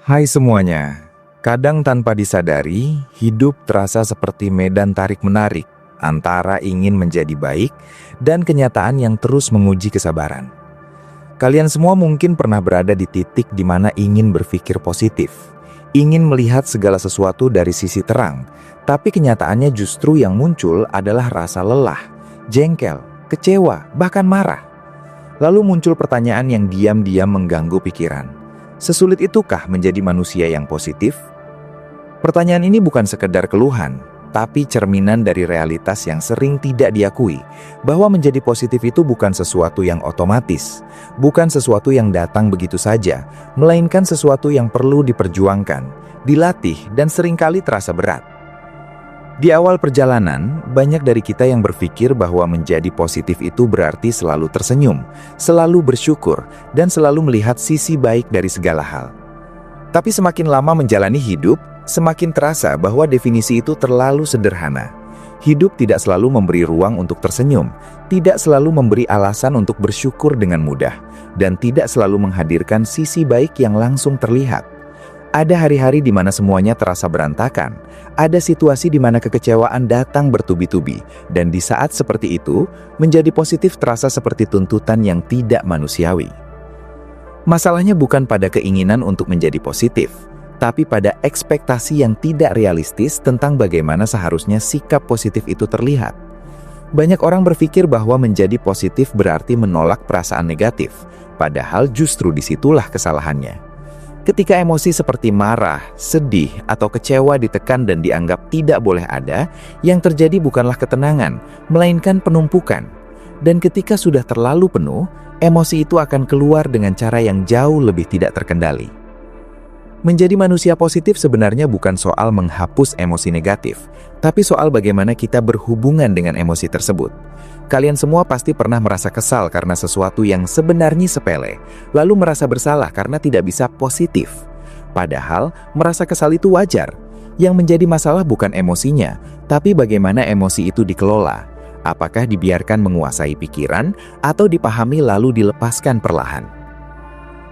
Hai semuanya, kadang tanpa disadari, hidup terasa seperti medan tarik-menarik antara ingin menjadi baik dan kenyataan yang terus menguji kesabaran. Kalian semua mungkin pernah berada di titik di mana ingin berpikir positif, ingin melihat segala sesuatu dari sisi terang, tapi kenyataannya justru yang muncul adalah rasa lelah, jengkel, kecewa, bahkan marah. Lalu muncul pertanyaan yang diam-diam mengganggu pikiran. Sesulit itukah menjadi manusia yang positif? Pertanyaan ini bukan sekedar keluhan, tapi cerminan dari realitas yang sering tidak diakui, bahwa menjadi positif itu bukan sesuatu yang otomatis, bukan sesuatu yang datang begitu saja, melainkan sesuatu yang perlu diperjuangkan, dilatih, dan seringkali terasa berat. Di awal perjalanan, banyak dari kita yang berpikir bahwa menjadi positif itu berarti selalu tersenyum, selalu bersyukur, dan selalu melihat sisi baik dari segala hal. Tapi semakin lama menjalani hidup, semakin terasa bahwa definisi itu terlalu sederhana. Hidup tidak selalu memberi ruang untuk tersenyum, tidak selalu memberi alasan untuk bersyukur dengan mudah, dan tidak selalu menghadirkan sisi baik yang langsung terlihat. Ada hari-hari di mana semuanya terasa berantakan, ada situasi di mana kekecewaan datang bertubi-tubi, dan di saat seperti itu, menjadi positif terasa seperti tuntutan yang tidak manusiawi. Masalahnya bukan pada keinginan untuk menjadi positif, tapi pada ekspektasi yang tidak realistis tentang bagaimana seharusnya sikap positif itu terlihat. Banyak orang berpikir bahwa menjadi positif berarti menolak perasaan negatif, padahal justru disitulah kesalahannya. Ketika emosi seperti marah, sedih, atau kecewa ditekan dan dianggap tidak boleh ada, yang terjadi bukanlah ketenangan, melainkan penumpukan. Dan ketika sudah terlalu penuh, emosi itu akan keluar dengan cara yang jauh lebih tidak terkendali. Menjadi manusia positif sebenarnya bukan soal menghapus emosi negatif, tapi soal bagaimana kita berhubungan dengan emosi tersebut. Kalian semua pasti pernah merasa kesal karena sesuatu yang sebenarnya sepele, lalu merasa bersalah karena tidak bisa positif. Padahal, merasa kesal itu wajar. Yang menjadi masalah bukan emosinya, tapi bagaimana emosi itu dikelola. Apakah dibiarkan menguasai pikiran, atau dipahami lalu dilepaskan perlahan.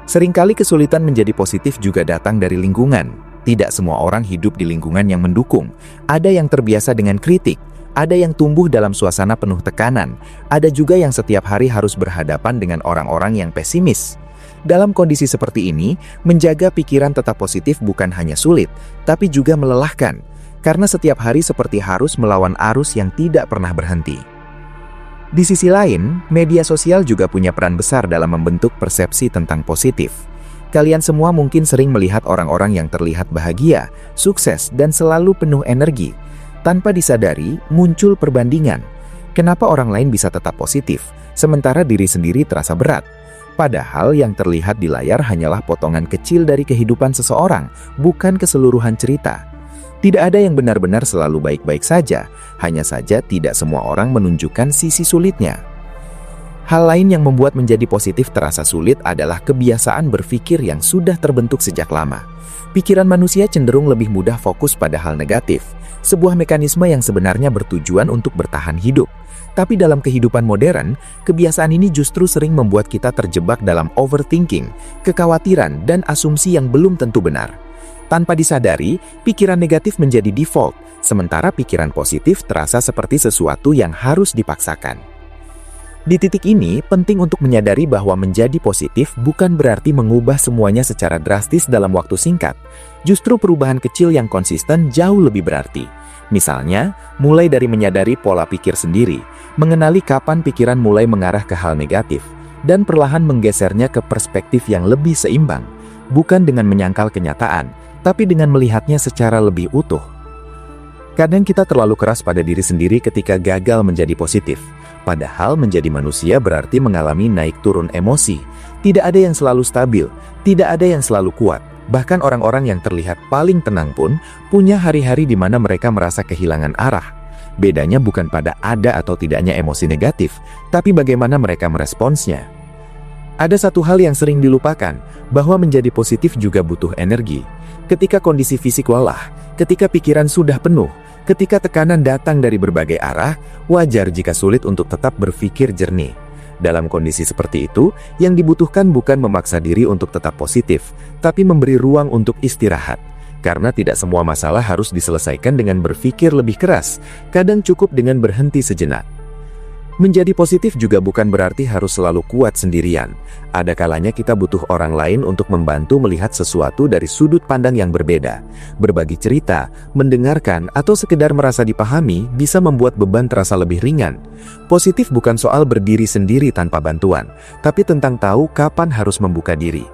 Seringkali kesulitan menjadi positif juga datang dari lingkungan. Tidak semua orang hidup di lingkungan yang mendukung. Ada yang terbiasa dengan kritik, ada yang tumbuh dalam suasana penuh tekanan, ada juga yang setiap hari harus berhadapan dengan orang-orang yang pesimis. Dalam kondisi seperti ini, menjaga pikiran tetap positif bukan hanya sulit, tapi juga melelahkan, karena setiap hari seperti harus melawan arus yang tidak pernah berhenti. Di sisi lain, media sosial juga punya peran besar dalam membentuk persepsi tentang positif. Kalian semua mungkin sering melihat orang-orang yang terlihat bahagia, sukses, dan selalu penuh energi. Tanpa disadari, muncul perbandingan. Kenapa orang lain bisa tetap positif, sementara diri sendiri terasa berat? Padahal yang terlihat di layar hanyalah potongan kecil dari kehidupan seseorang, bukan keseluruhan cerita. Tidak ada yang benar-benar selalu baik-baik saja, hanya saja tidak semua orang menunjukkan sisi sulitnya. Hal lain yang membuat menjadi positif terasa sulit adalah kebiasaan berpikir yang sudah terbentuk sejak lama. Pikiran manusia cenderung lebih mudah fokus pada hal negatif, sebuah mekanisme yang sebenarnya bertujuan untuk bertahan hidup. Tapi dalam kehidupan modern, kebiasaan ini justru sering membuat kita terjebak dalam overthinking, kekhawatiran, dan asumsi yang belum tentu benar. Tanpa disadari, pikiran negatif menjadi default, sementara pikiran positif terasa seperti sesuatu yang harus dipaksakan. Di titik ini, penting untuk menyadari bahwa menjadi positif bukan berarti mengubah semuanya secara drastis dalam waktu singkat. Justru perubahan kecil yang konsisten jauh lebih berarti. Misalnya, mulai dari menyadari pola pikir sendiri, mengenali kapan pikiran mulai mengarah ke hal negatif, dan perlahan menggesernya ke perspektif yang lebih seimbang. Bukan dengan menyangkal kenyataan, tapi dengan melihatnya secara lebih utuh. Kadang kita terlalu keras pada diri sendiri ketika gagal menjadi positif. Padahal menjadi manusia berarti mengalami naik turun emosi. Tidak ada yang selalu stabil, tidak ada yang selalu kuat. Bahkan orang-orang yang terlihat paling tenang pun punya hari-hari di mana mereka merasa kehilangan arah. Bedanya bukan pada ada atau tidaknya emosi negatif, tapi bagaimana mereka meresponsnya. Ada satu hal yang sering dilupakan, bahwa menjadi positif juga butuh energi. Ketika kondisi fisik lelah, ketika pikiran sudah penuh, ketika tekanan datang dari berbagai arah, wajar jika sulit untuk tetap berpikir jernih. Dalam kondisi seperti itu, yang dibutuhkan bukan memaksa diri untuk tetap positif, tapi memberi ruang untuk istirahat. Karena tidak semua masalah harus diselesaikan dengan berpikir lebih keras, kadang cukup dengan berhenti sejenak. Menjadi positif juga bukan berarti harus selalu kuat sendirian. Ada kalanya kita butuh orang lain untuk membantu melihat sesuatu dari sudut pandang yang berbeda. Berbagi cerita, mendengarkan, atau sekedar merasa dipahami bisa membuat beban terasa lebih ringan. Positif bukan soal berdiri sendiri tanpa bantuan, tapi tentang tahu kapan harus membuka diri.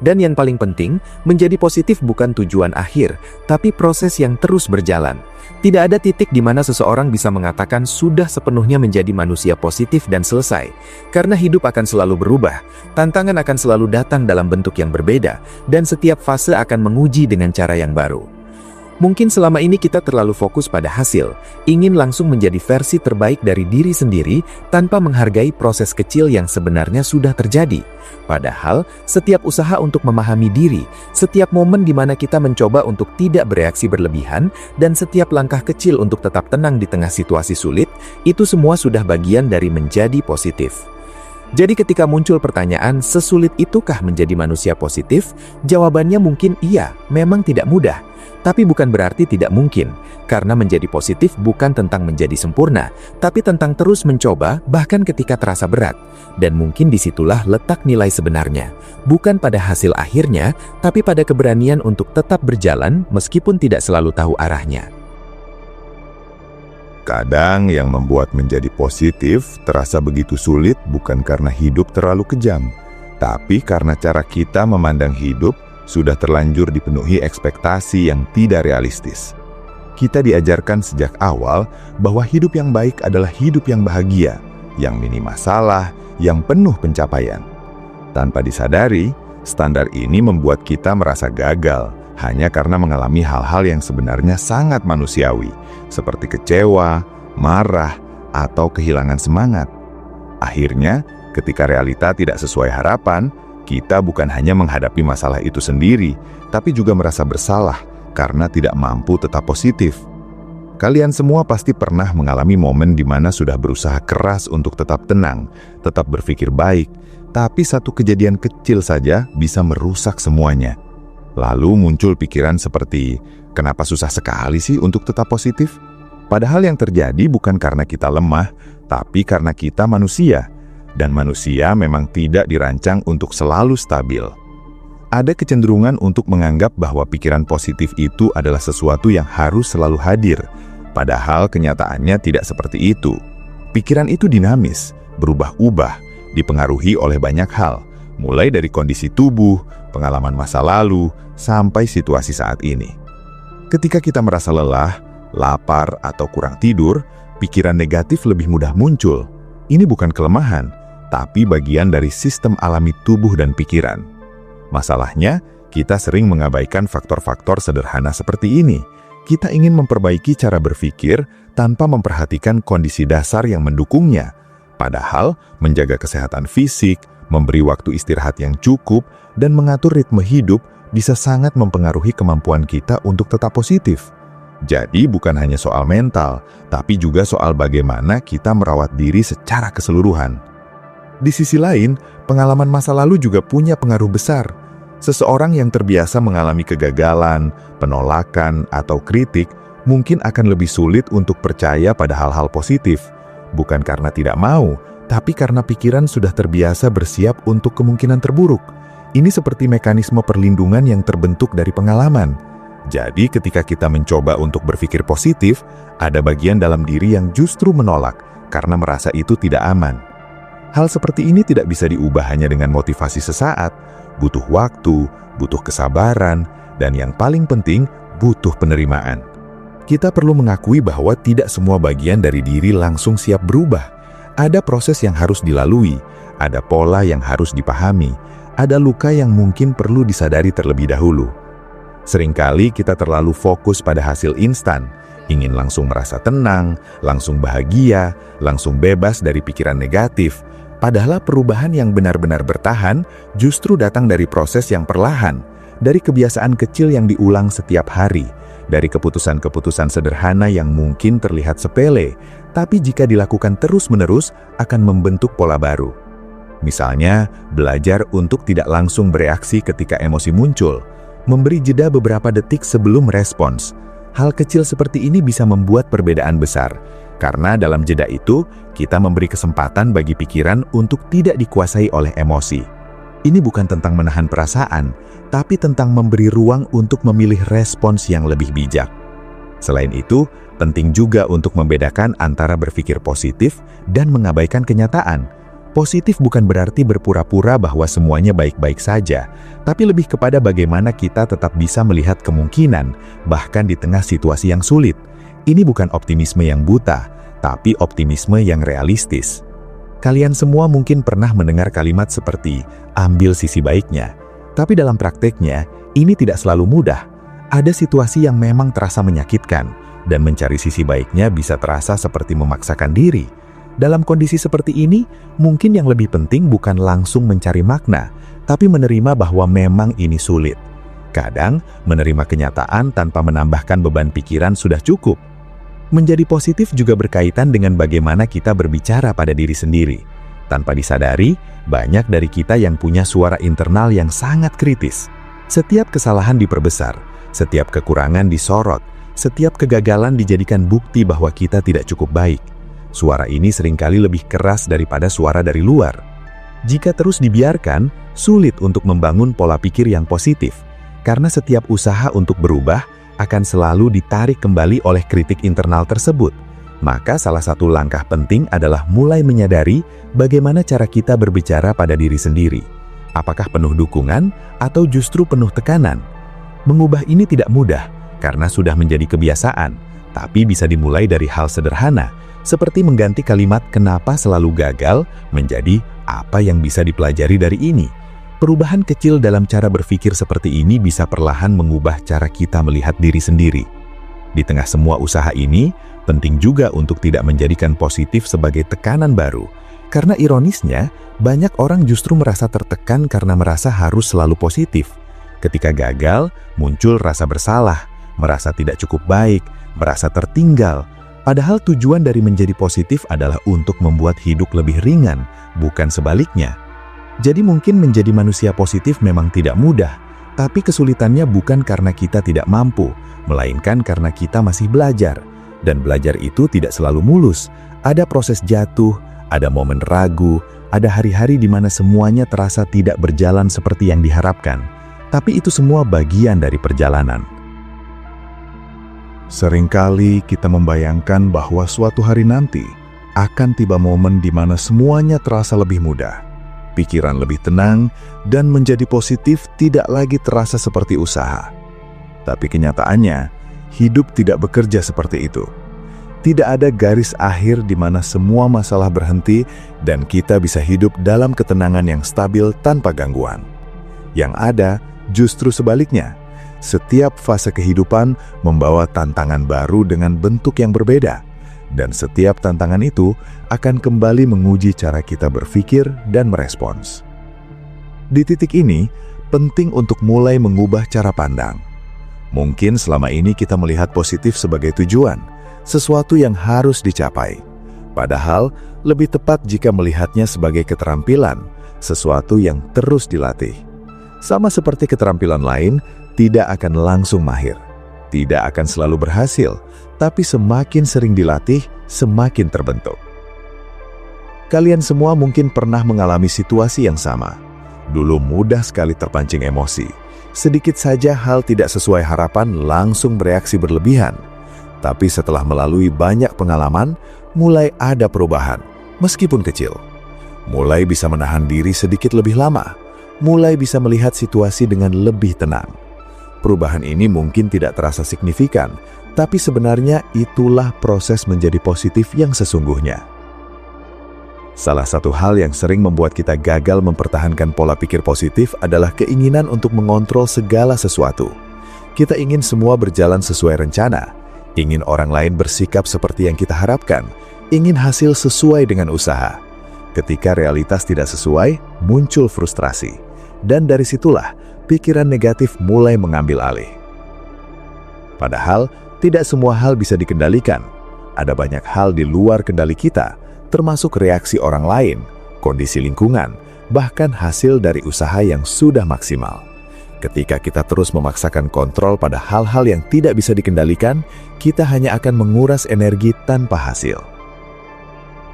Dan yang paling penting, menjadi positif bukan tujuan akhir, tapi proses yang terus berjalan. Tidak ada titik di mana seseorang bisa mengatakan sudah sepenuhnya menjadi manusia positif dan selesai. Karena hidup akan selalu berubah, tantangan akan selalu datang dalam bentuk yang berbeda, dan setiap fase akan menguji dengan cara yang baru. Mungkin selama ini kita terlalu fokus pada hasil, ingin langsung menjadi versi terbaik dari diri sendiri tanpa menghargai proses kecil yang sebenarnya sudah terjadi. Padahal, setiap usaha untuk memahami diri, setiap momen di mana kita mencoba untuk tidak bereaksi berlebihan, dan setiap langkah kecil untuk tetap tenang di tengah situasi sulit, itu semua sudah bagian dari menjadi positif. Jadi ketika muncul pertanyaan, sesulit itukah menjadi manusia positif? Jawabannya mungkin iya, memang tidak mudah. Tapi bukan berarti tidak mungkin, karena menjadi positif bukan tentang menjadi sempurna, tapi tentang terus mencoba bahkan ketika terasa berat. Dan mungkin disitulah letak nilai sebenarnya. Bukan pada hasil akhirnya, tapi pada keberanian untuk tetap berjalan meskipun tidak selalu tahu arahnya. Kadang yang membuat menjadi positif terasa begitu sulit bukan karena hidup terlalu kejam, tapi karena cara kita memandang hidup sudah terlanjur dipenuhi ekspektasi yang tidak realistis. Kita diajarkan sejak awal bahwa hidup yang baik adalah hidup yang bahagia, yang minim masalah, yang penuh pencapaian. Tanpa disadari, standar ini membuat kita merasa gagal hanya karena mengalami hal-hal yang sebenarnya sangat manusiawi, seperti kecewa, marah, atau kehilangan semangat. Akhirnya, ketika realita tidak sesuai harapan, kita bukan hanya menghadapi masalah itu sendiri, tapi juga merasa bersalah karena tidak mampu tetap positif. Kalian semua pasti pernah mengalami momen di mana sudah berusaha keras untuk tetap tenang, tetap berpikir baik, tapi satu kejadian kecil saja bisa merusak semuanya. Lalu muncul pikiran seperti, kenapa susah sekali sih untuk tetap positif? Padahal yang terjadi bukan karena kita lemah, tapi karena kita manusia. Dan manusia memang tidak dirancang untuk selalu stabil. Ada kecenderungan untuk menganggap bahwa pikiran positif itu adalah sesuatu yang harus selalu hadir. Padahal kenyataannya tidak seperti itu. Pikiran itu dinamis, berubah-ubah, dipengaruhi oleh banyak hal. Mulai dari kondisi tubuh, pengalaman masa lalu, sampai situasi saat ini. Ketika kita merasa lelah, lapar, atau kurang tidur, pikiran negatif lebih mudah muncul. Ini bukan kelemahan, tapi bagian dari sistem alami tubuh dan pikiran. Masalahnya, kita sering mengabaikan faktor-faktor sederhana seperti ini. Kita ingin memperbaiki cara berpikir tanpa memperhatikan kondisi dasar yang mendukungnya. Padahal, menjaga kesehatan fisik, memberi waktu istirahat yang cukup, dan mengatur ritme hidup bisa sangat mempengaruhi kemampuan kita untuk tetap positif. Jadi bukan hanya soal mental, tapi juga soal bagaimana kita merawat diri secara keseluruhan. Di sisi lain, pengalaman masa lalu juga punya pengaruh besar. Seseorang yang terbiasa mengalami kegagalan, penolakan, atau kritik mungkin akan lebih sulit untuk percaya pada hal-hal positif. Bukan karena tidak mau, tapi karena pikiran sudah terbiasa bersiap untuk kemungkinan terburuk. Ini seperti mekanisme perlindungan yang terbentuk dari pengalaman. Jadi ketika kita mencoba untuk berpikir positif, ada bagian dalam diri yang justru menolak karena merasa itu tidak aman. Hal seperti ini tidak bisa diubah hanya dengan motivasi sesaat, butuh waktu, butuh kesabaran, dan yang paling penting, butuh penerimaan. Kita perlu mengakui bahwa tidak semua bagian dari diri langsung siap berubah. Ada proses yang harus dilalui, ada pola yang harus dipahami, ada luka yang mungkin perlu disadari terlebih dahulu. Seringkali kita terlalu fokus pada hasil instan, ingin langsung merasa tenang, langsung bahagia, langsung bebas dari pikiran negatif. Padahal perubahan yang benar-benar bertahan justru datang dari proses yang perlahan, dari kebiasaan kecil yang diulang setiap hari, dari keputusan-keputusan sederhana yang mungkin terlihat sepele, tapi jika dilakukan terus-menerus akan membentuk pola baru. Misalnya, belajar untuk tidak langsung bereaksi ketika emosi muncul, memberi jeda beberapa detik sebelum respons. Hal kecil seperti ini bisa membuat perbedaan besar, karena dalam jeda itu, kita memberi kesempatan bagi pikiran untuk tidak dikuasai oleh emosi. Ini bukan tentang menahan perasaan, tapi tentang memberi ruang untuk memilih respons yang lebih bijak. Selain itu, penting juga untuk membedakan antara berpikir positif dan mengabaikan kenyataan. Positif bukan berarti berpura-pura bahwa semuanya baik-baik saja, tapi lebih kepada bagaimana kita tetap bisa melihat kemungkinan, bahkan di tengah situasi yang sulit. Ini bukan optimisme yang buta, tapi optimisme yang realistis. Kalian semua mungkin pernah mendengar kalimat seperti, ambil sisi baiknya. Tapi dalam prakteknya, ini tidak selalu mudah. Ada situasi yang memang terasa menyakitkan, dan mencari sisi baiknya bisa terasa seperti memaksakan diri. Dalam kondisi seperti ini, mungkin yang lebih penting bukan langsung mencari makna, tapi menerima bahwa memang ini sulit. Kadang, menerima kenyataan tanpa menambahkan beban pikiran sudah cukup. Menjadi positif juga berkaitan dengan bagaimana kita berbicara pada diri sendiri. Tanpa disadari, banyak dari kita yang punya suara internal yang sangat kritis. Setiap kesalahan diperbesar, setiap kekurangan disorot, setiap kegagalan dijadikan bukti bahwa kita tidak cukup baik. Suara ini seringkali lebih keras daripada suara dari luar. Jika terus dibiarkan, sulit untuk membangun pola pikir yang positif, karena setiap usaha untuk berubah akan selalu ditarik kembali oleh kritik internal tersebut. Maka salah satu langkah penting adalah mulai menyadari bagaimana cara kita berbicara pada diri sendiri. Apakah penuh dukungan atau justru penuh tekanan? Mengubah ini tidak mudah, karena sudah menjadi kebiasaan, tapi bisa dimulai dari hal sederhana, seperti mengganti kalimat "kenapa selalu gagal" menjadi "apa yang bisa dipelajari dari ini". Perubahan kecil dalam cara berpikir seperti ini bisa perlahan mengubah cara kita melihat diri sendiri. Di tengah semua usaha ini, penting juga untuk tidak menjadikan positif sebagai tekanan baru, karena ironisnya, banyak orang justru merasa tertekan karena merasa harus selalu positif. Ketika gagal, muncul rasa bersalah, merasa tidak cukup baik, merasa tertinggal. Padahal tujuan dari menjadi positif adalah untuk membuat hidup lebih ringan, bukan sebaliknya. Jadi mungkin menjadi manusia positif memang tidak mudah, tapi kesulitannya bukan karena kita tidak mampu, melainkan karena kita masih belajar. Dan belajar itu tidak selalu mulus. Ada proses jatuh, ada momen ragu, ada hari-hari di mana semuanya terasa tidak berjalan seperti yang diharapkan. Tapi itu semua bagian dari perjalanan. Seringkali kita membayangkan bahwa suatu hari nanti akan tiba momen di mana semuanya terasa lebih mudah, pikiran lebih tenang, dan menjadi positif tidak lagi terasa seperti usaha. Tapi kenyataannya, hidup tidak bekerja seperti itu. Tidak ada garis akhir di mana semua masalah berhenti dan kita bisa hidup dalam ketenangan yang stabil tanpa gangguan. Yang ada justru sebaliknya. Setiap fase kehidupan membawa tantangan baru dengan bentuk yang berbeda, dan setiap tantangan itu akan kembali menguji cara kita berpikir dan merespons. Di titik ini, penting untuk mulai mengubah cara pandang. Mungkin selama ini kita melihat positif sebagai tujuan, sesuatu yang harus dicapai. Padahal, lebih tepat jika melihatnya sebagai keterampilan, sesuatu yang terus dilatih. Sama seperti keterampilan lain, tidak akan langsung mahir, tidak akan selalu berhasil, tapi semakin sering dilatih, semakin terbentuk. Kalian semua mungkin pernah mengalami situasi yang sama. Dulu mudah sekali terpancing emosi. Sedikit saja hal tidak sesuai harapan langsung bereaksi berlebihan. Tapi setelah melalui banyak pengalaman, mulai ada perubahan, meskipun kecil. Mulai bisa menahan diri sedikit lebih lama, mulai bisa melihat situasi dengan lebih tenang. Perubahan ini mungkin tidak terasa signifikan, tapi sebenarnya itulah proses menjadi positif yang sesungguhnya. Salah satu hal yang sering membuat kita gagal mempertahankan pola pikir positif adalah keinginan untuk mengontrol segala sesuatu. Kita ingin semua berjalan sesuai rencana, ingin orang lain bersikap seperti yang kita harapkan, ingin hasil sesuai dengan usaha. Ketika realitas tidak sesuai, muncul frustrasi. Dan dari situlah, pikiran negatif mulai mengambil alih. Padahal, tidak semua hal bisa dikendalikan. Ada banyak hal di luar kendali kita, termasuk reaksi orang lain, kondisi lingkungan, bahkan hasil dari usaha yang sudah maksimal. Ketika kita terus memaksakan kontrol pada hal-hal yang tidak bisa dikendalikan, kita hanya akan menguras energi tanpa hasil.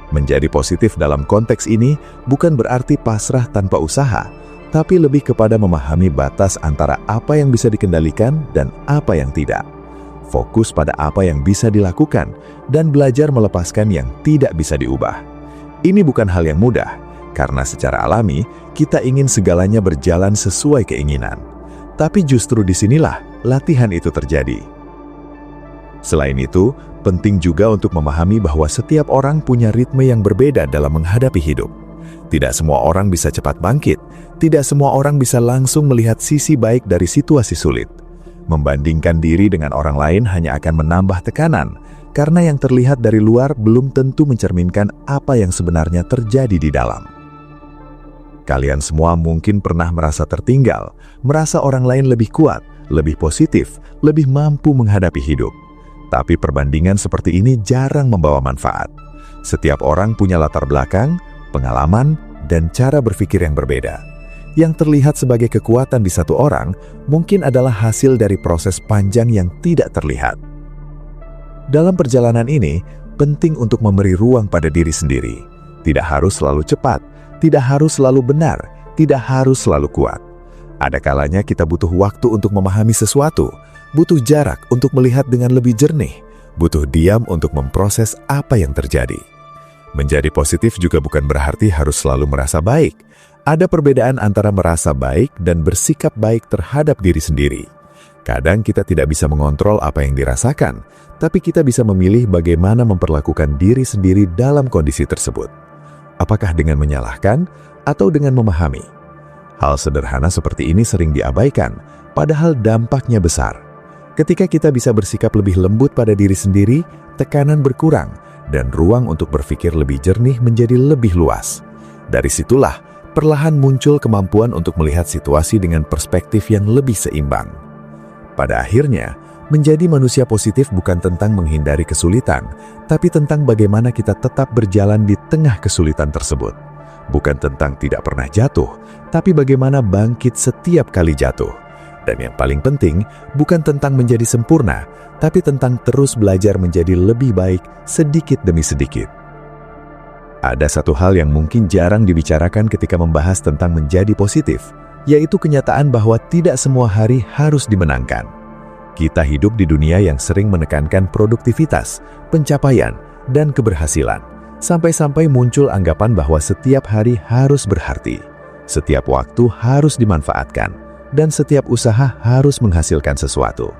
Menjadi positif dalam konteks ini bukan berarti pasrah tanpa usaha, tapi lebih kepada memahami batas antara apa yang bisa dikendalikan dan apa yang tidak. Fokus pada apa yang bisa dilakukan dan belajar melepaskan yang tidak bisa diubah. Ini bukan hal yang mudah, karena secara alami kita ingin segalanya berjalan sesuai keinginan. Tapi justru disinilah latihan itu terjadi. Selain itu, penting juga untuk memahami bahwa setiap orang punya ritme yang berbeda dalam menghadapi hidup. Tidak semua orang bisa cepat bangkit, tidak semua orang bisa langsung melihat sisi baik dari situasi sulit. Membandingkan diri dengan orang lain hanya akan menambah tekanan, karena yang terlihat dari luar belum tentu mencerminkan apa yang sebenarnya terjadi di dalam. Kalian semua mungkin pernah merasa tertinggal, merasa orang lain lebih kuat, lebih positif, lebih mampu menghadapi hidup. Tapi perbandingan seperti ini jarang membawa manfaat. Setiap orang punya latar belakang, pengalaman, dan cara berpikir yang berbeda. Yang terlihat sebagai kekuatan di satu orang, mungkin adalah hasil dari proses panjang yang tidak terlihat. Dalam perjalanan ini, penting untuk memberi ruang pada diri sendiri. Tidak harus selalu cepat, tidak harus selalu benar, tidak harus selalu kuat. Ada kalanya kita butuh waktu untuk memahami sesuatu, butuh jarak untuk melihat dengan lebih jernih, butuh diam untuk memproses apa yang terjadi. Menjadi positif juga bukan berarti harus selalu merasa baik. Ada perbedaan antara merasa baik dan bersikap baik terhadap diri sendiri. Kadang kita tidak bisa mengontrol apa yang dirasakan, tapi kita bisa memilih bagaimana memperlakukan diri sendiri dalam kondisi tersebut. Apakah dengan menyalahkan atau dengan memahami? Hal sederhana seperti ini sering diabaikan, padahal dampaknya besar. Ketika kita bisa bersikap lebih lembut pada diri sendiri, tekanan berkurang, dan ruang untuk berpikir lebih jernih menjadi lebih luas. Dari situlah, perlahan muncul kemampuan untuk melihat situasi dengan perspektif yang lebih seimbang. Pada akhirnya, menjadi manusia positif bukan tentang menghindari kesulitan, tapi tentang bagaimana kita tetap berjalan di tengah kesulitan tersebut. Bukan tentang tidak pernah jatuh, tapi bagaimana bangkit setiap kali jatuh. Dan yang paling penting, bukan tentang menjadi sempurna, tapi tentang terus belajar menjadi lebih baik sedikit demi sedikit. Ada satu hal yang mungkin jarang dibicarakan ketika membahas tentang menjadi positif, yaitu kenyataan bahwa tidak semua hari harus dimenangkan. Kita hidup di dunia yang sering menekankan produktivitas, pencapaian, dan keberhasilan, sampai-sampai muncul anggapan bahwa setiap hari harus berarti, setiap waktu harus dimanfaatkan, dan setiap usaha harus menghasilkan sesuatu.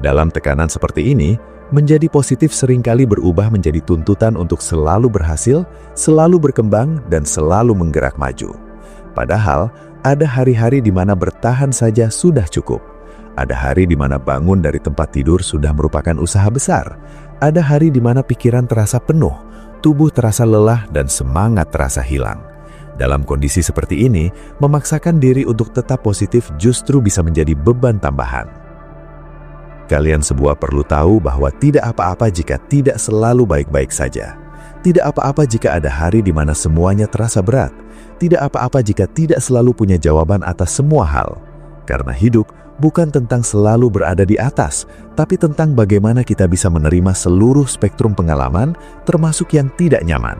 Dalam tekanan seperti ini, menjadi positif seringkali berubah menjadi tuntutan untuk selalu berhasil, selalu berkembang, dan selalu menggerak maju. Padahal, ada hari-hari di mana bertahan saja sudah cukup. Ada hari di mana bangun dari tempat tidur sudah merupakan usaha besar. Ada hari di mana pikiran terasa penuh, tubuh terasa lelah, dan semangat terasa hilang. Dalam kondisi seperti ini, memaksakan diri untuk tetap positif justru bisa menjadi beban tambahan. Kalian semua perlu tahu bahwa tidak apa-apa jika tidak selalu baik-baik saja. Tidak apa-apa jika ada hari di mana semuanya terasa berat. Tidak apa-apa jika tidak selalu punya jawaban atas semua hal. Karena hidup bukan tentang selalu berada di atas, tapi tentang bagaimana kita bisa menerima seluruh spektrum pengalaman, termasuk yang tidak nyaman.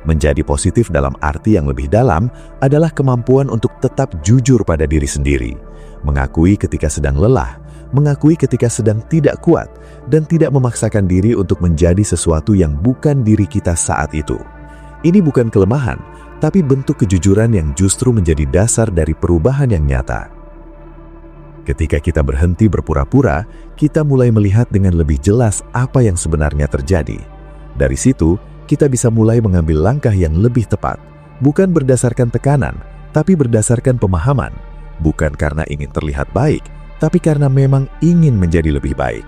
Menjadi positif dalam arti yang lebih dalam adalah kemampuan untuk tetap jujur pada diri sendiri, mengakui ketika sedang lelah, mengakui ketika sedang tidak kuat, dan tidak memaksakan diri untuk menjadi sesuatu yang bukan diri kita saat itu. Ini bukan kelemahan, tapi bentuk kejujuran yang justru menjadi dasar dari perubahan yang nyata. Ketika kita berhenti berpura-pura, kita mulai melihat dengan lebih jelas apa yang sebenarnya terjadi. Dari situ, kita bisa mulai mengambil langkah yang lebih tepat, bukan berdasarkan tekanan, tapi berdasarkan pemahaman, bukan karena ingin terlihat baik, tapi karena memang ingin menjadi lebih baik.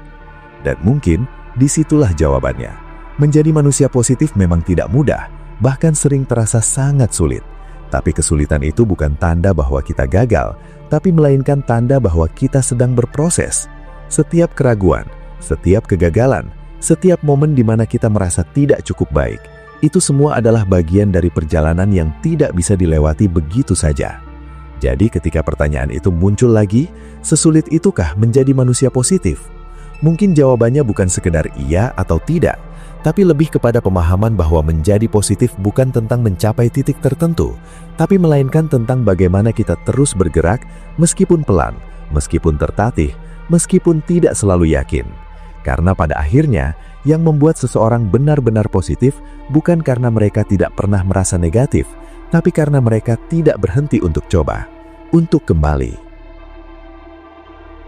Dan mungkin disitulah jawabannya. Menjadi manusia positif memang tidak mudah, bahkan sering terasa sangat sulit. Tapi kesulitan itu bukan tanda bahwa kita gagal, tapi melainkan tanda bahwa kita sedang berproses. Setiap keraguan, setiap kegagalan, setiap momen di mana kita merasa tidak cukup baik, Itu semua adalah bagian dari perjalanan yang tidak bisa dilewati begitu saja. Jadi ketika pertanyaan itu muncul lagi, sesulit itukah menjadi manusia positif? Mungkin jawabannya bukan sekedar iya atau tidak, tapi lebih kepada pemahaman bahwa menjadi positif bukan tentang mencapai titik tertentu, tapi melainkan tentang bagaimana kita terus bergerak meskipun pelan, meskipun tertatih, meskipun tidak selalu yakin. Karena pada akhirnya, yang membuat seseorang benar-benar positif bukan karena mereka tidak pernah merasa negatif, tapi karena mereka tidak berhenti untuk coba, untuk kembali.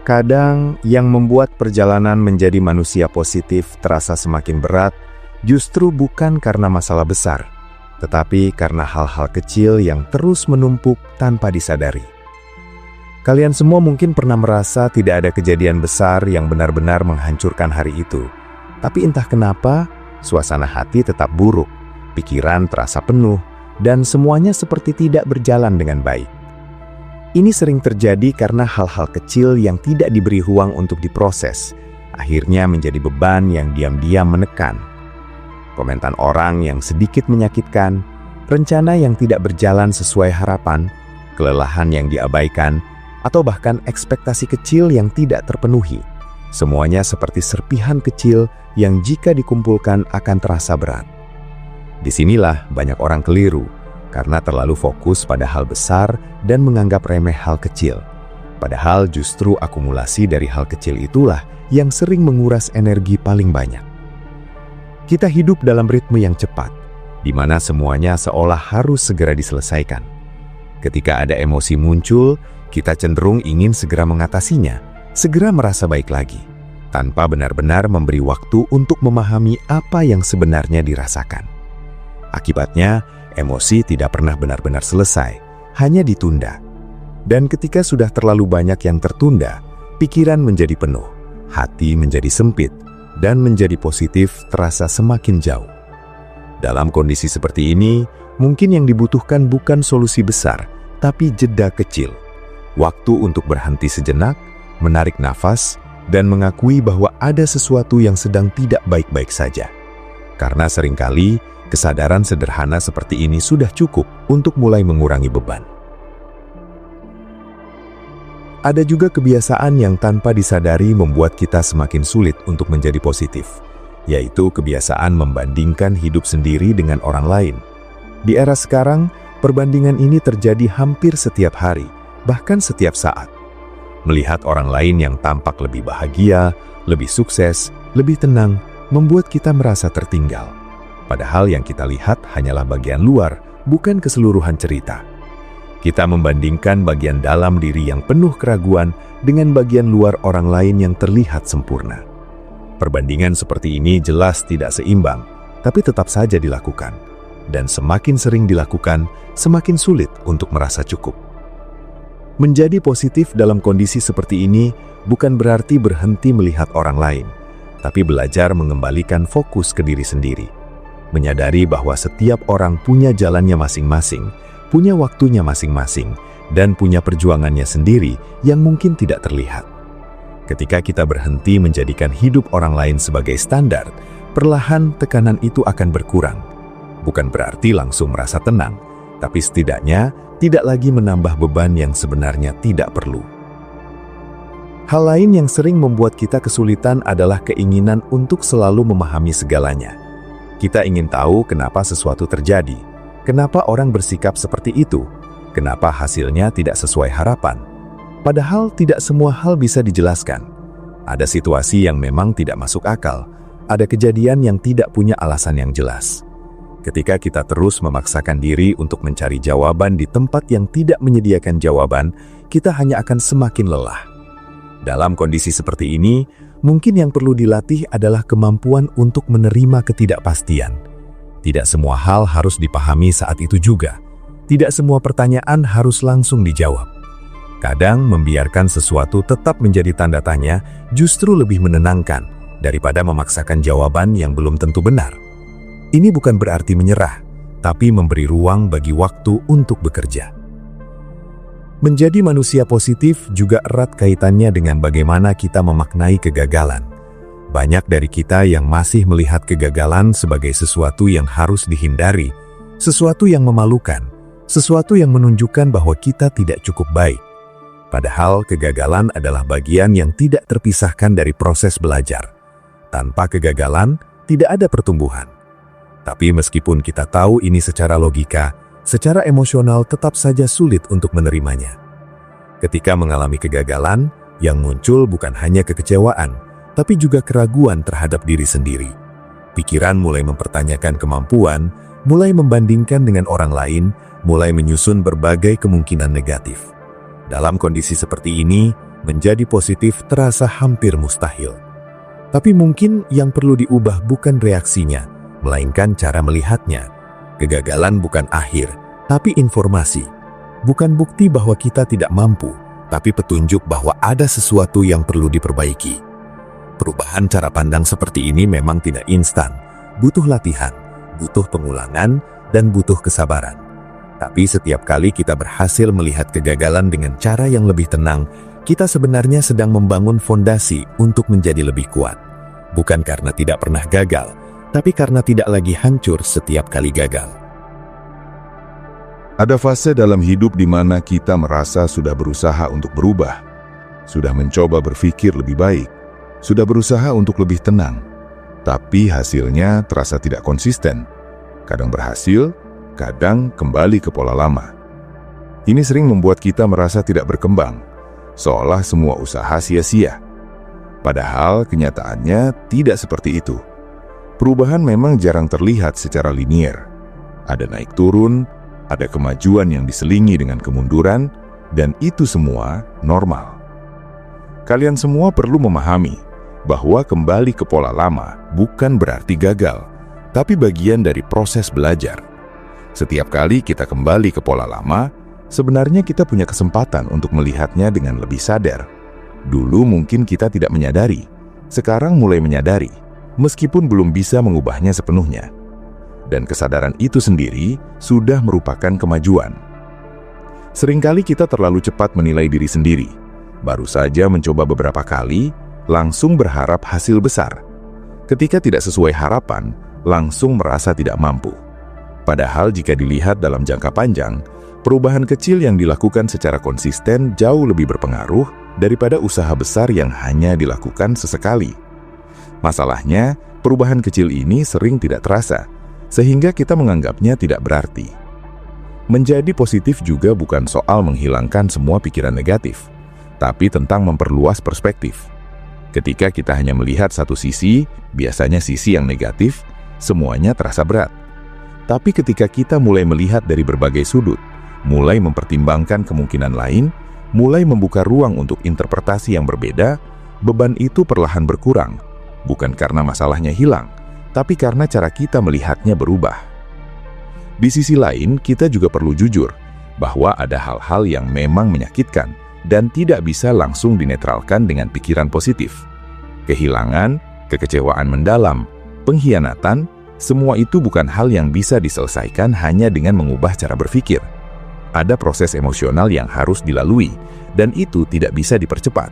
Kadang yang membuat perjalanan menjadi manusia positif terasa semakin berat justru bukan karena masalah besar, tetapi karena hal-hal kecil yang terus menumpuk tanpa disadari. Kalian semua mungkin pernah merasa tidak ada kejadian besar yang benar-benar menghancurkan hari itu. Tapi entah kenapa, suasana hati tetap buruk, pikiran terasa penuh, dan semuanya seperti tidak berjalan dengan baik. Ini sering terjadi karena hal-hal kecil yang tidak diberi ruang untuk diproses, akhirnya menjadi beban yang diam-diam menekan. Komentar orang yang sedikit menyakitkan, rencana yang tidak berjalan sesuai harapan, kelelahan yang diabaikan, atau bahkan ekspektasi kecil yang tidak terpenuhi. Semuanya seperti serpihan kecil yang jika dikumpulkan akan terasa berat. Disinilah banyak orang keliru, karena terlalu fokus pada hal besar dan menganggap remeh hal kecil. Padahal justru akumulasi dari hal kecil itulah yang sering menguras energi paling banyak. Kita hidup dalam ritme yang cepat, di mana semuanya seolah harus segera diselesaikan. Ketika ada emosi muncul, kita cenderung ingin segera mengatasinya, segera merasa baik lagi, tanpa benar-benar memberi waktu untuk memahami apa yang sebenarnya dirasakan. Akibatnya, emosi tidak pernah benar-benar selesai, hanya ditunda. Dan ketika sudah terlalu banyak yang tertunda, pikiran menjadi penuh, hati menjadi sempit, dan menjadi positif terasa semakin jauh. Dalam kondisi seperti ini, mungkin yang dibutuhkan bukan solusi besar, tapi jeda kecil. Waktu untuk berhenti sejenak, menarik nafas, dan mengakui bahwa ada sesuatu yang sedang tidak baik-baik saja. Karena seringkali, kesadaran sederhana seperti ini sudah cukup untuk mulai mengurangi beban. Ada juga kebiasaan yang tanpa disadari membuat kita semakin sulit untuk menjadi positif, yaitu kebiasaan membandingkan hidup sendiri dengan orang lain. Di era sekarang, perbandingan ini terjadi hampir setiap hari, bahkan setiap saat. Melihat orang lain yang tampak lebih bahagia, lebih sukses, lebih tenang, membuat kita merasa tertinggal. Padahal yang kita lihat hanyalah bagian luar, bukan keseluruhan cerita. Kita membandingkan bagian dalam diri yang penuh keraguan dengan bagian luar orang lain yang terlihat sempurna. Perbandingan seperti ini jelas tidak seimbang, tapi tetap saja dilakukan. Dan semakin sering dilakukan, semakin sulit untuk merasa cukup. Menjadi positif dalam kondisi seperti ini bukan berarti berhenti melihat orang lain, tapi belajar mengembalikan fokus ke diri sendiri. Menyadari bahwa setiap orang punya jalannya masing-masing, punya waktunya masing-masing, dan punya perjuangannya sendiri yang mungkin tidak terlihat. Ketika kita berhenti menjadikan hidup orang lain sebagai standar, perlahan tekanan itu akan berkurang. Bukan berarti langsung merasa tenang, tapi setidaknya tidak lagi menambah beban yang sebenarnya tidak perlu. Hal lain yang sering membuat kita kesulitan adalah keinginan untuk selalu memahami segalanya. Kita ingin tahu kenapa sesuatu terjadi, kenapa orang bersikap seperti itu, kenapa hasilnya tidak sesuai harapan. Padahal tidak semua hal bisa dijelaskan. Ada situasi yang memang tidak masuk akal, ada kejadian yang tidak punya alasan yang jelas. Ketika kita terus memaksakan diri untuk mencari jawaban di tempat yang tidak menyediakan jawaban, kita hanya akan semakin lelah. Dalam kondisi seperti ini, mungkin yang perlu dilatih adalah kemampuan untuk menerima ketidakpastian. Tidak semua hal harus dipahami saat itu juga. Tidak semua pertanyaan harus langsung dijawab. Kadang membiarkan sesuatu tetap menjadi tanda tanya justru lebih menenangkan daripada memaksakan jawaban yang belum tentu benar. Ini bukan berarti menyerah, tapi memberi ruang bagi waktu untuk bekerja. Menjadi manusia positif juga erat kaitannya dengan bagaimana kita memaknai kegagalan. banyak dari kita yang masih melihat kegagalan sebagai sesuatu yang harus dihindari, sesuatu yang memalukan, sesuatu yang menunjukkan bahwa kita tidak cukup baik. Padahal kegagalan adalah bagian yang tidak terpisahkan dari proses belajar. Tanpa kegagalan, tidak ada pertumbuhan. Tapi meskipun kita tahu ini secara logika, secara emosional tetap saja sulit untuk menerimanya. Ketika mengalami kegagalan, yang muncul bukan hanya kekecewaan, tapi juga keraguan terhadap diri sendiri. Pikiran mulai mempertanyakan kemampuan, mulai membandingkan dengan orang lain, mulai menyusun berbagai kemungkinan negatif. Dalam kondisi seperti ini, menjadi positif terasa hampir mustahil. Tapi mungkin yang perlu diubah bukan reaksinya, melainkan cara melihatnya. Kegagalan bukan akhir, tapi informasi. Bukan bukti bahwa kita tidak mampu, tapi petunjuk bahwa ada sesuatu yang perlu diperbaiki. Perubahan cara pandang seperti ini memang tidak instan, butuh latihan, butuh pengulangan, dan butuh kesabaran. Tapi setiap kali kita berhasil melihat kegagalan dengan cara yang lebih tenang, kita sebenarnya sedang membangun fondasi untuk menjadi lebih kuat. Bukan karena tidak pernah gagal, tapi karena tidak lagi hancur setiap kali gagal. Ada fase dalam hidup di mana kita merasa sudah berusaha untuk berubah, sudah mencoba berpikir lebih baik, sudah berusaha untuk lebih tenang, tapi hasilnya terasa tidak konsisten. Kadang berhasil, kadang kembali ke pola lama. Ini sering membuat kita merasa tidak berkembang, seolah semua usaha sia-sia. Padahal kenyataannya tidak seperti itu. Perubahan memang jarang terlihat secara linier. Ada naik turun, ada kemajuan yang diselingi dengan kemunduran, dan itu semua normal. Kalian semua perlu memahami bahwa kembali ke pola lama bukan berarti gagal, tapi bagian dari proses belajar. Setiap kali kita kembali ke pola lama, sebenarnya kita punya kesempatan untuk melihatnya dengan lebih sadar. Dulu mungkin kita tidak menyadari, sekarang mulai menyadari, meskipun belum bisa mengubahnya sepenuhnya. Dan kesadaran itu sendiri sudah merupakan kemajuan. Seringkali kita terlalu cepat menilai diri sendiri. Baru saja mencoba beberapa kali, langsung berharap hasil besar. Ketika tidak sesuai harapan, langsung merasa tidak mampu. Padahal jika dilihat dalam jangka panjang, perubahan kecil yang dilakukan secara konsisten jauh lebih berpengaruh daripada usaha besar yang hanya dilakukan sesekali. Masalahnya, perubahan kecil ini sering tidak terasa, sehingga kita menganggapnya tidak berarti. Menjadi positif juga bukan soal menghilangkan semua pikiran negatif, tapi tentang memperluas perspektif. Ketika kita hanya melihat satu sisi, biasanya sisi yang negatif, semuanya terasa berat. Tapi ketika kita mulai melihat dari berbagai sudut, mulai mempertimbangkan kemungkinan lain, mulai membuka ruang untuk interpretasi yang berbeda, beban itu perlahan berkurang. Bukan karena masalahnya hilang, tapi karena cara kita melihatnya berubah. Di sisi lain, kita juga perlu jujur bahwa ada hal-hal yang memang menyakitkan dan tidak bisa langsung dinetralkan dengan pikiran positif. Kehilangan, kekecewaan mendalam, pengkhianatan, semua itu bukan hal yang bisa diselesaikan hanya dengan mengubah cara berpikir. Ada proses emosional yang harus dilalui, dan itu tidak bisa dipercepat.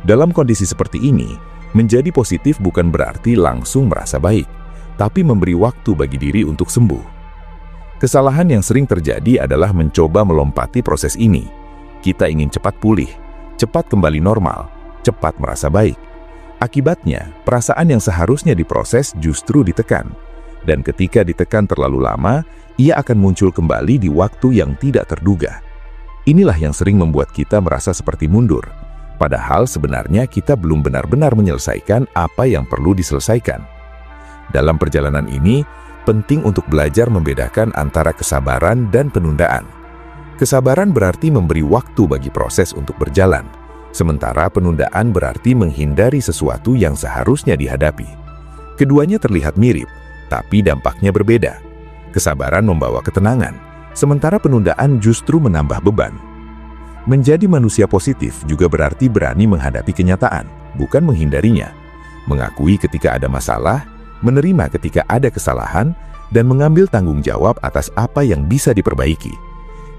Dalam kondisi seperti ini, menjadi positif bukan berarti langsung merasa baik, tapi memberi waktu bagi diri untuk sembuh. Kesalahan yang sering terjadi adalah mencoba melompati proses ini. Kita ingin cepat pulih, cepat kembali normal, cepat merasa baik. Akibatnya, perasaan yang seharusnya diproses justru ditekan. Dan ketika ditekan terlalu lama, ia akan muncul kembali di waktu yang tidak terduga. Inilah yang sering membuat kita merasa seperti mundur. Padahal sebenarnya kita belum benar-benar menyelesaikan apa yang perlu diselesaikan. Dalam perjalanan ini, penting untuk belajar membedakan antara kesabaran dan penundaan. Kesabaran berarti memberi waktu bagi proses untuk berjalan, sementara penundaan berarti menghindari sesuatu yang seharusnya dihadapi. Keduanya terlihat mirip, tapi dampaknya berbeda. Kesabaran membawa ketenangan, sementara penundaan justru menambah beban. Menjadi manusia positif juga berarti berani menghadapi kenyataan, bukan menghindarinya. Mengakui ketika ada masalah, menerima ketika ada kesalahan, dan mengambil tanggung jawab atas apa yang bisa diperbaiki.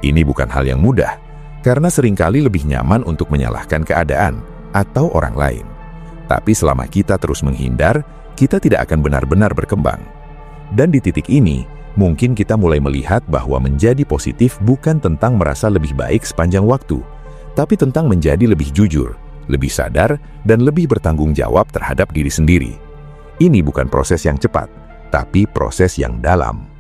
Ini bukan hal yang mudah, karena seringkali lebih nyaman untuk menyalahkan keadaan atau orang lain. Tapi selama kita terus menghindar, kita tidak akan benar-benar berkembang. Dan di titik ini, mungkin kita mulai melihat bahwa menjadi positif bukan tentang merasa lebih baik sepanjang waktu, tapi tentang menjadi lebih jujur, lebih sadar, dan lebih bertanggung jawab terhadap diri sendiri. Ini bukan proses yang cepat, tapi proses yang dalam.